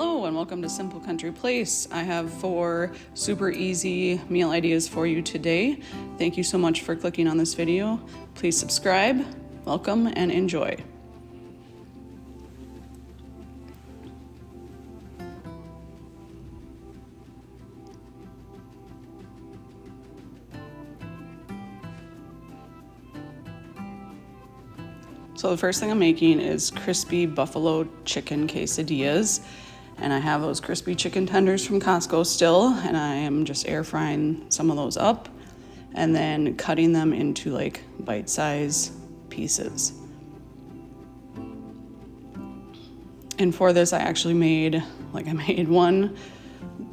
Hello and welcome to Simple Country Place. I have 4 super easy meal ideas for you today. Thank you so much for clicking on this video. Please subscribe, welcome, and enjoy. So the first thing I'm making is crispy buffalo chicken quesadillas. And I have those crispy chicken tenders from Costco still, and I am just air frying some of those up and then cutting them into like bite-sized pieces. And for this I actually made one.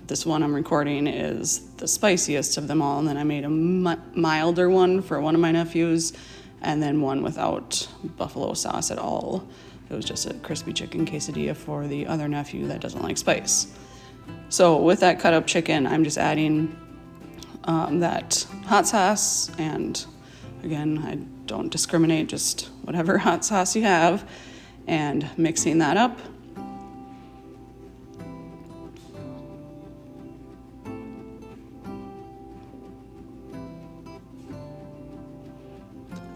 This one I'm recording is the spiciest of them all, and then I made a milder one for one of my nephews, and then one without buffalo sauce at all. It was just a crispy chicken quesadilla for the other nephew that doesn't like spice. So with that cut up chicken, I'm just adding that hot sauce, and again, I don't discriminate, just whatever hot sauce you have, and mixing that up.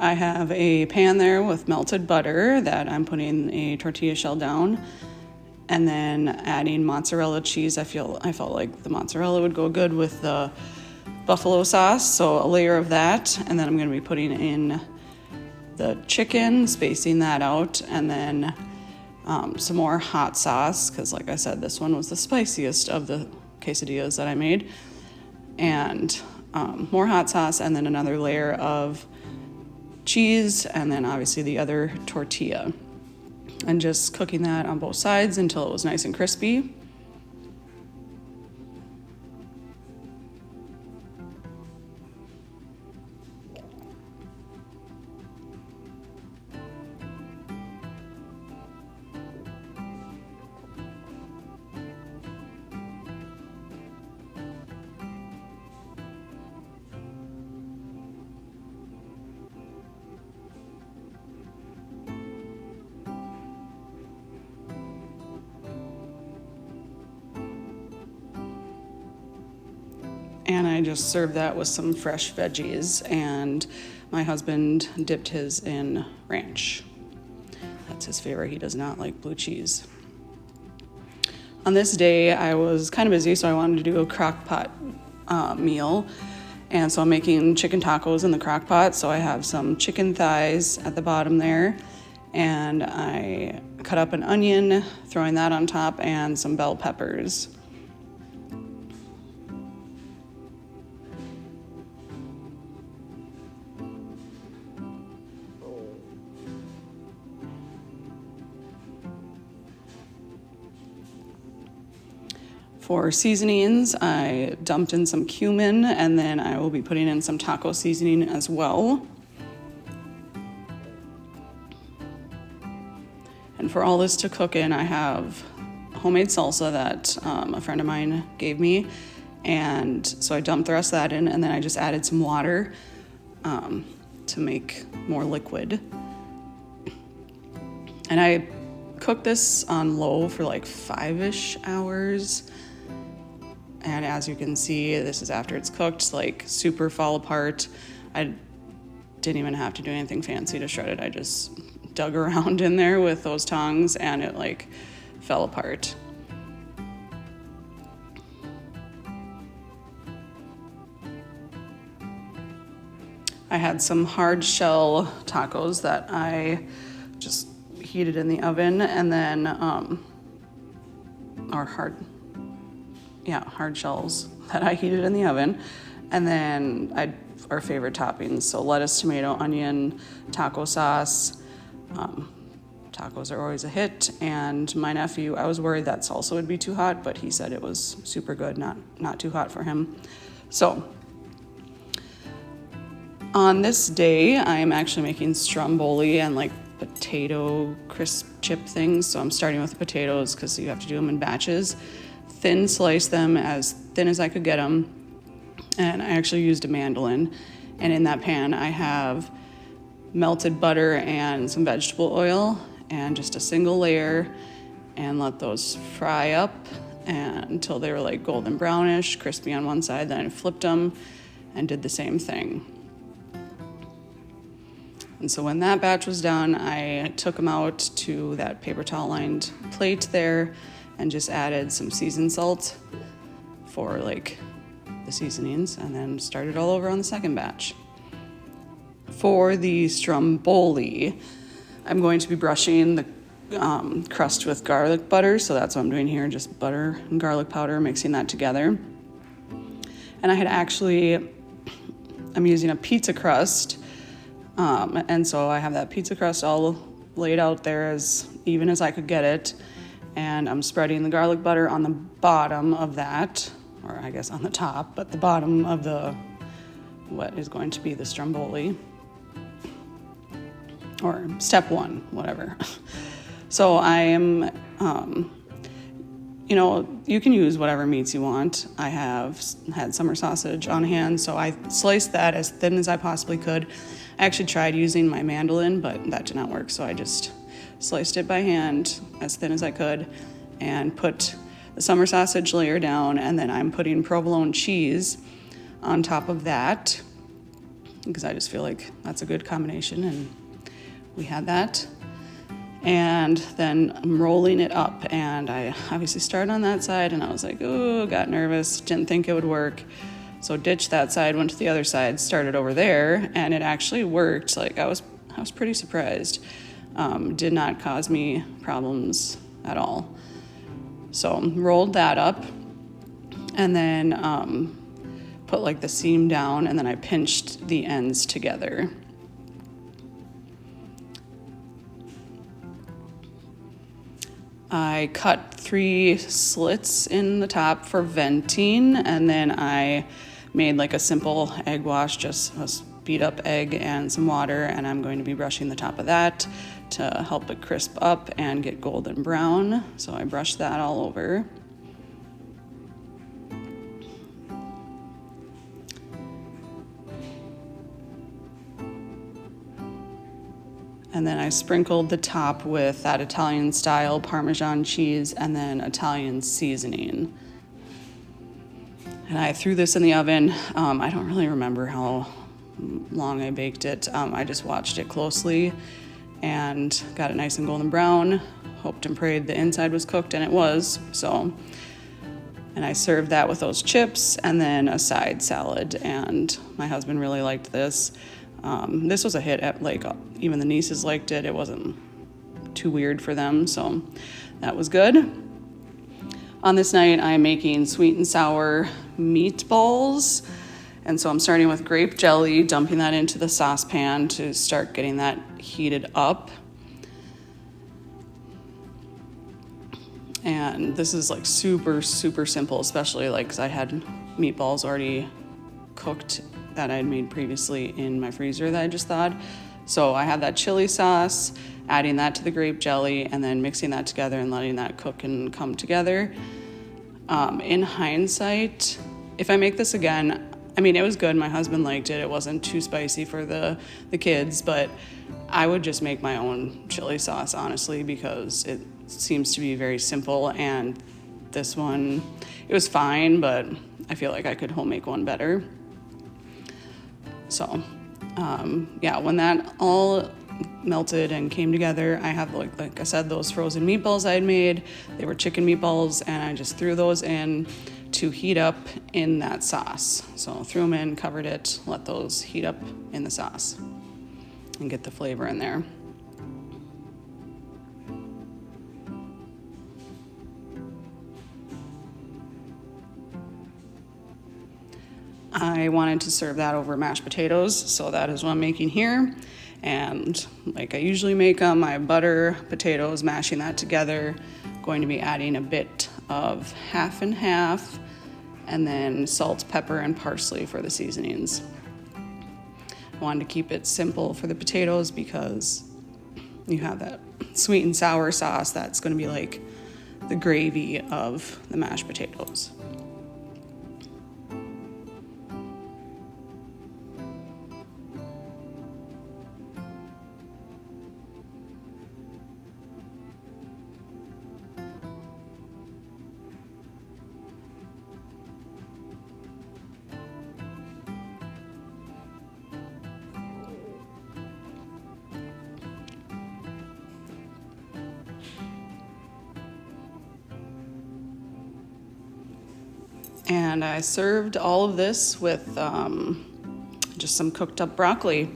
I have a pan there with melted butter that I'm putting a tortilla shell down, and then adding mozzarella cheese. I felt like the mozzarella would go good with the buffalo sauce, so a layer of that, and then I'm going to be putting in the chicken, spacing that out, and then some more hot sauce, because like I said, this one was the spiciest of the quesadillas that I made, and more hot sauce, and then another layer of cheese, and then obviously the other tortilla, and just cooking that on both sides until it was nice and crispy. And I just served that with some fresh veggies, and my husband dipped his in ranch. That's his favorite. He does not like blue cheese. On this day, I was kind of busy, so I wanted to do a crock pot meal. And so I'm making chicken tacos in the crock pot. So I have some chicken thighs at the bottom there, and I cut up an onion, throwing that on top, and some bell peppers. For seasonings, I dumped in some cumin, and then I will be putting in some taco seasoning as well. And for all this to cook in, I have homemade salsa that a friend of mine gave me, and so I dumped the rest of that in, and then I just added some water to make more liquid. And I cooked this on low for like 5-ish hours. And as you can see, this is after it's cooked, like super fall apart. I didn't even have to do anything fancy to shred it. I just dug around in there with those tongs, and it like fell apart. I had some hard shell tacos that I just heated in the oven, and then, hard shells that I heated in the oven. And then our favorite toppings, so lettuce, tomato, onion, taco sauce. Tacos are always a hit. And my nephew, I was worried that salsa would be too hot, but he said it was super good, not too hot for him. So on this day, I am actually making Strum Bui and like potato crisp chip things. So I'm starting with the potatoes because you have to do them in batches. Thin slice them as thin as I could get them, and I actually used a mandolin. And in that pan I have melted butter and some vegetable oil, and just a single layer, and let those fry up until they were like golden brownish, crispy on one side. Then I flipped them and did the same thing. And so when that batch was done, I took them out to that paper towel lined plate there and just added some seasoned salt for like the seasonings, and then started all over on the second batch. For the Strum Bui, I'm going to be brushing the crust with garlic butter, so that's what I'm doing here, just butter and garlic powder, mixing that together. And I'm using a pizza crust, and so I have that pizza crust all laid out there as even as I could get it, and I'm spreading the garlic butter on the bottom of that, or I guess on the top, but the bottom of what is going to be the Strum Bui, or step one, whatever. So I am, you can use whatever meats you want. I have had summer sausage on hand, so I sliced that as thin as I possibly could. I actually tried using my mandolin, but that did not work, so I just sliced it by hand as thin as I could and put the summer sausage layer down, and then I'm putting provolone cheese on top of that because I just feel like that's a good combination, and we had that. And then I'm rolling it up, and I obviously started on that side, and I was like, oh, got nervous, didn't think it would work. So ditched that side, went to the other side, started over there, and it actually worked. Like I was pretty surprised. Did not cause me problems at all. So rolled that up, and then put like the seam down, and then I pinched the ends together. I cut 3 slits in the top for venting, and then I made like a simple egg wash, just a beat up egg and some water, and I'm going to be brushing the top of that to help it crisp up and get golden brown. So I brushed that all over. And then I sprinkled the top with that Italian style Parmesan cheese and then Italian seasoning. And I threw this in the oven. I don't really remember how long I baked it. I just watched it closely and got it nice and golden brown. Hoped and prayed the inside was cooked, and it was. And I served that with those chips and then a side salad. And my husband really liked this. This was a hit at even the nieces liked it. It wasn't too weird for them, so that was good. On this night, I'm making sweet and sour meatballs. And so I'm starting with grape jelly, dumping that into the saucepan to start getting that heated up. And this is like super, super simple, especially like because I had meatballs already cooked that I had made previously in my freezer that I just thawed. So I had that chili sauce, adding that to the grape jelly, and then mixing that together and letting that cook and come together. In hindsight, if I make this again, I mean, it was good. My husband liked it. It wasn't too spicy for the kids, but I would just make my own chili sauce, honestly, because it seems to be very simple. And this one, it was fine, but I feel like I could home make one better. So, when that all melted and came together, I have, like I said, those frozen meatballs I had made. They were chicken meatballs, and I just threw those in to heat up in that sauce. So threw them in, covered it, let those heat up in the sauce and get the flavor in there. I wanted to serve that over mashed potatoes, so that is what I'm making here. And like I usually make them, I have butter, potatoes, mashing that together. Going to be adding a bit of half and half, and then salt, pepper, and parsley for the seasonings. I wanted to keep it simple for the potatoes because you have that sweet and sour sauce that's going to be like the gravy of the mashed potatoes. And I served all of this with just some cooked up broccoli.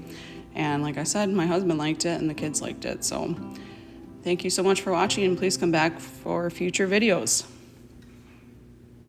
And like I said, my husband liked it and the kids liked it. So thank you so much for watching, and please come back for future videos.